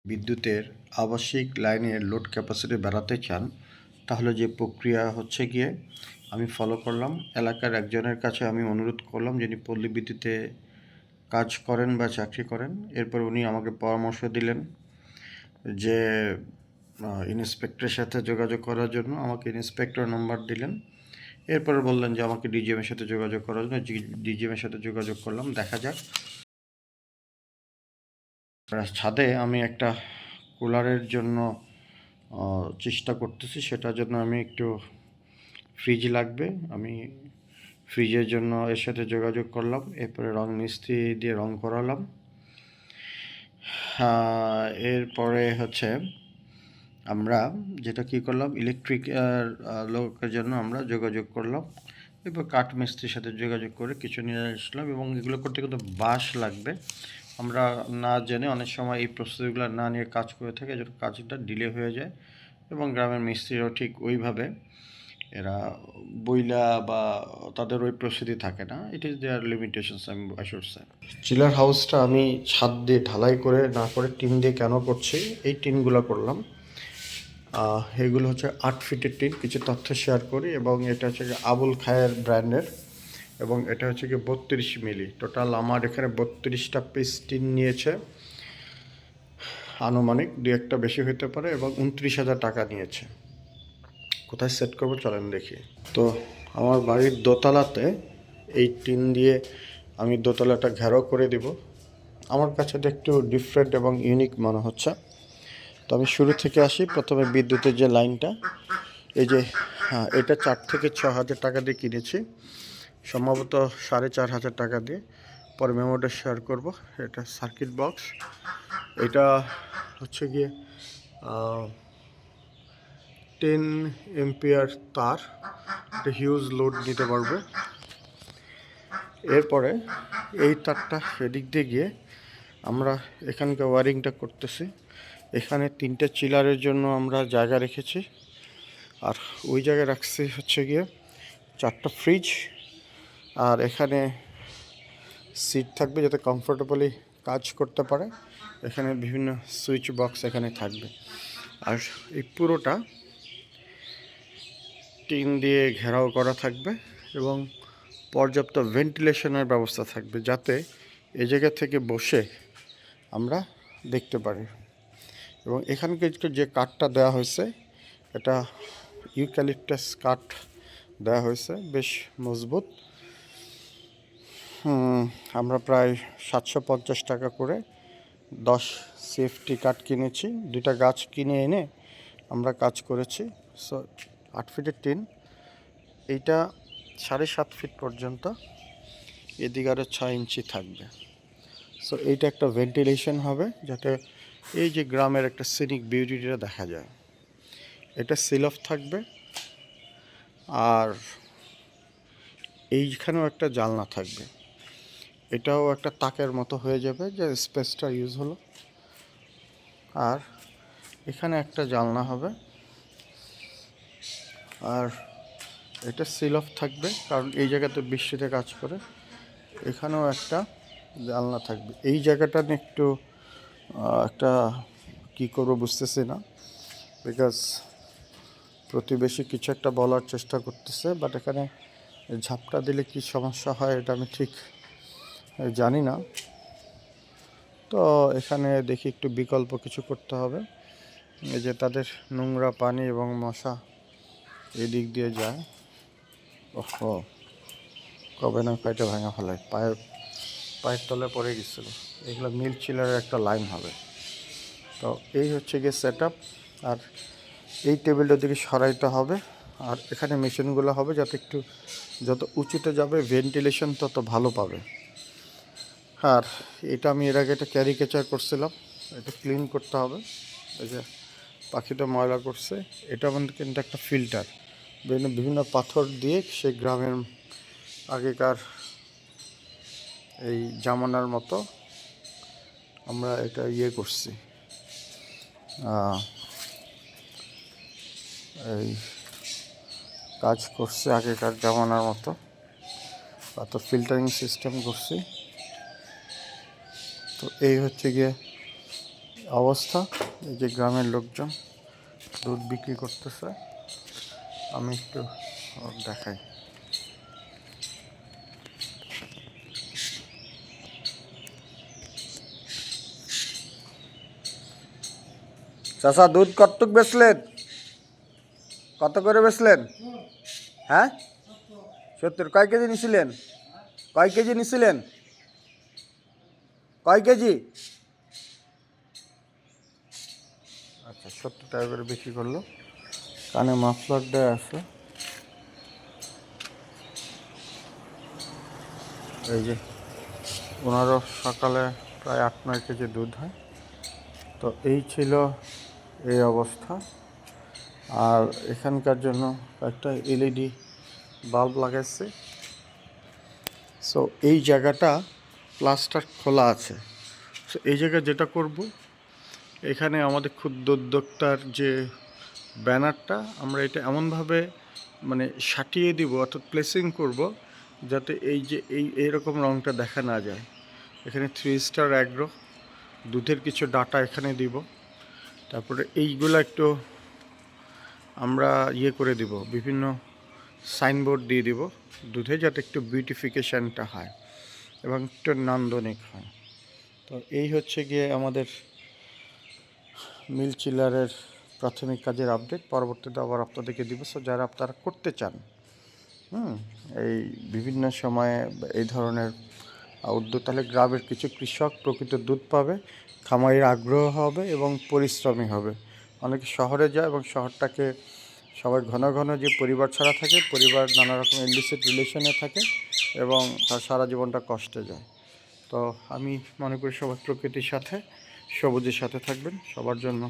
বিদ্যুতের আবাসিক লাইনের লোড ক্যাপাসিটি বাড়াতে চান, তাহলে যে প্রক্রিয়া হচ্ছে গিয়ে আমি ফলো করলাম। এলাকার একজনের কাছে আমি অনুরোধ করলাম, যিনি পল্লী বিদ্যুতে কাজ করেন বা চাকরি করেন। এরপর উনি আমাকে পরামর্শ দিলেন যে ইন্সপেক্টরের সাথে যোগাযোগ করার জন্য। আমাকে ইন্সপেক্টর নাম্বার দিলেন। এরপরে বললেন যে আমাকে ডিজিএমের সাথে যোগাযোগ করার জন্য। ডিজিএমের সাথে যোগাযোগ করলাম। দেখা যাক। ছাদে আমি একটা কুলারের জন্য চেষ্টা করতেছি। সেটার জন্য আমি একটু ফ্রিজ লাগবে। আমি ফ্রিজের জন্য এর সাথে যোগাযোগ করলাম। এরপরে রং মিস্ত্রি দিয়ে রং করালাম। এরপরে হচ্ছে আমরা যেটা কী করলাম, ইলেকট্রিক লোকের জন্য আমরা যোগাযোগ করলাম। এরপর কাঠ মিস্ত্রির সাথে যোগাযোগ করে কিছু নিয়ে আসলাম। এবং এগুলো করতে কিন্তু বাঁশ লাগবে। আমরা না জেনে অনেক সময় এই প্রস্তুতিগুলো না নিয়ে কাজ করে থাকে, যেটা কাজটা ডিলে হয়ে যায়। এবং গ্রামের মিস্ত্রিরাও ঠিক ওইভাবে এরা বইলা বা তাদের ওই প্রস্তুতি থাকে না। ইট ইজ দেয়ার লিমিটেশনস, আমি শুড সে। চিলার হাউসটা আমি ছাদ দিয়ে ঢালাই করে না করে টিন দিয়ে কেন করছি, এই টিনগুলো করলাম। এগুলো হচ্ছে 8 ফিটের টিন। কিছু তথ্য শেয়ার করি। এবং এটা হচ্ছে আবুল খায়ের ব্র্যান্ডের। এবং এটা হচ্ছে কি 32 মিলি। টোটাল আমার এখানে 32টা পিস টিন নিয়েছে। আনুমানিক 2-1টা বেশি হতে পারে। এবং 29,000 টাকা নিয়েছে। কোথায় সেট করবো চলেন দেখি। তো আমার বাড়ির দোতলাতে এই টিন দিয়ে আমি দোতলাটা ঘেরাও করে দিব। আমার কাছে এটা একটু ডিফারেন্ট এবং ইউনিক মনে হচ্ছে। তো আমি শুরু থেকে আসি। প্রথমে বিদ্যুতের যে লাইনটা, এই যে এটা 4 থেকে 6 হাজার টাকা দিয়ে কিনেছি, সম্ভবত 4,500 টাকা দিয়ে। পরে মেমোটা শেয়ার করব। এটা সার্কিট বক্স। এটা হচ্ছে গিয়ে 10 এম্পিয়ার তার। এটা হিউজ লোড দিতে পারবে। এরপরে এই তারটা সেদিক দিয়ে গিয়ে আমরা এখানকার ওয়ারিংটা করতেছি। এখানে 3টে চিলারের জন্য আমরা জায়গা রেখেছি। আর ওই জায়গায় রাখছি হচ্ছে গিয়ে 4টা ফ্রিজ। আর এখানে সিট থাকবে যাতে কমফোর্টেবলি কাজ করতে পারে। এখানে বিভিন্ন সুইচ বক্স এখানে থাকবে। আর এই পুরোটা টিন দিয়ে ঘেরাও করা থাকবে এবং পর্যাপ্ত ভেন্টিলেশনের ব্যবস্থা থাকবে, যাতে এই জায়গা থেকে বসে আমরা দেখতে পারি। এবং এখানকে যে কাঠটা দেওয়া হয়েছে, এটা ইউক্যালিপটাস কাঠ দেওয়া হয়েছে, বেশ মজবুত। আমরা প্রায় 750 টাকা করে 10 সেফটি কাঠ কিনেছি। 2টা গাছ কিনে এনে আমরা কাজ করেছি। সো 8 ফিটের টিন। এইটা 7.5 ফিট পর্যন্ত, এদিকে আরও 6 ইঞ্চি থাকবে। সো এইটা একটা ভেন্টিলেশন হবে, যাতে এই যে গ্রামের একটা সিনিক বিউটিটা দেখা যায়। এটা সিল অফ থাকবে। আর এইখানেও একটা জানলা থাকবে। এটাও একটা তাকের মতো হয়ে যাবে, যে স্পেসটা ইউজ হলো। আর এখানে একটা জানলা হবে। আর এটা সিল অফ থাকবে, কারণ এই জায়গাতে বৃষ্টিতে কাজ করে। এখানেও একটা জানলা থাকবে। এই জায়গাটা নিয়ে একটু একটা কী করবো বুঝতেছি না, বিকজ প্রতিবেশী কিছু একটা বলার চেষ্টা করতেছে, বাট এখানে ঝাপটা দিলে কি সমস্যা হয় এটা আমি ঠিক জানি না। তো এখানে দেখি একটু বিকল্প কিছু করতে হবে। এই যে তাদের নোংরা পানি এবং মশা এদিক দিয়ে যায়। ওহো, কবে না কয়টা ভাঙা ফেলায়, পায়ের তলে পড়ে গেছিলো। এগুলো মিল চিলারের একটা লাইন হবে। তো এই হচ্ছে গিয়ে সেট আপ। আর এই টেবিলটা দিকে সরাইতে হবে। আর এখানে মেশিনগুলো হবে, যাতে একটু যত উঁচুতে যাবে ভেন্টিলেশন তত ভালো পাবে। আর এটা আমি এর আগে একটা ক্যারিকেচার করছিলাম, এটা ক্লিন করতে হবে। এই যে পাখিটা ময়লা করছে, এটা আমাদের কিন্তু একটা ফিল্টার। বিভিন্ন পাথর দিয়ে সেই গ্রামের আগেকার এই জামানার মতো আমরা এটা করছি, এই কাজ করছে আগেকার জামানার মতো। অত ফিল্টারিং সিস্টেম করছি। তো এই হচ্ছে গিয়ে অবস্থা। এই যে গ্রামের লোকজন দুধ বিক্রি করতেছে, আমি একটু দেখাই। চাচা, দুধ কতটুক বেচলেন? কত করে বেচলেন? হ্যাঁ, 70। কয় কেজি নিছিলেন? কয় কেজি নিছিলেন? কয় কেজি? আচ্ছা, 70 টাকা করে বিক্রি করলো। কানে মাফলার দেওয়া আছে। এই যে ওনারও সকালে প্রায় 8-9 কেজি দুধ হয়। তো এই ছিল এই অবস্থা। আর এখানকার জন্য একটা এলইডি বাল্ব লাগাইছে। সো এই জায়গাটা প্লাস্টার খোলা আছে। সো এই জায়গায় যেটা করব, এখানে আমাদের ক্ষুদ্র উদ্যোক্তার যে ব্যানারটা, আমরা এটা এমনভাবে মানে সাটিয়ে দিব, অর্থাৎ প্লেসিং করব, যাতে এই যে এইরকম রঙটা দেখা না যায়। এখানে 3 স্টার অ্যাগ্রো দুধের কিছু ডাটা এখানে দিব। তারপরে এইগুলো একটু আমরা করে দিব, বিভিন্ন সাইনবোর্ড দিয়ে দিব দুধে, যাতে একটু বিউটিফিকেশানটা হয় এবং একটু নান্দনিক হয়। তো এই হচ্ছে গিয়ে আমাদের মিল্ক চিলারের প্রাথমিক কাজের আপডেট। পরবর্তীতে আবার আপনাদেরকে দিব। সো যারা আপনারা করতে চান, এই বিভিন্ন সময়ে এই ধরনের উদ্যোগ, তাহলে গ্রামের কিছু কৃষক প্রকৃত দুধ পাবে, খামারির আগ্রহ হবে এবং পরিশ্রমী হবে। অনেকে শহরে যায় এবং শহরটাকে সবাই ঘন ঘন যে পরিবার ছাড়া থাকে, পরিবার নানা রকম ইলিসিট রিলেশনে থাকে এবং তার সারা জীবনটা কষ্টে যায়। তো আমি মনে করি সবাই প্রকৃতির সাথে, সবুজের সাথে থাকবেন। সবার জন্য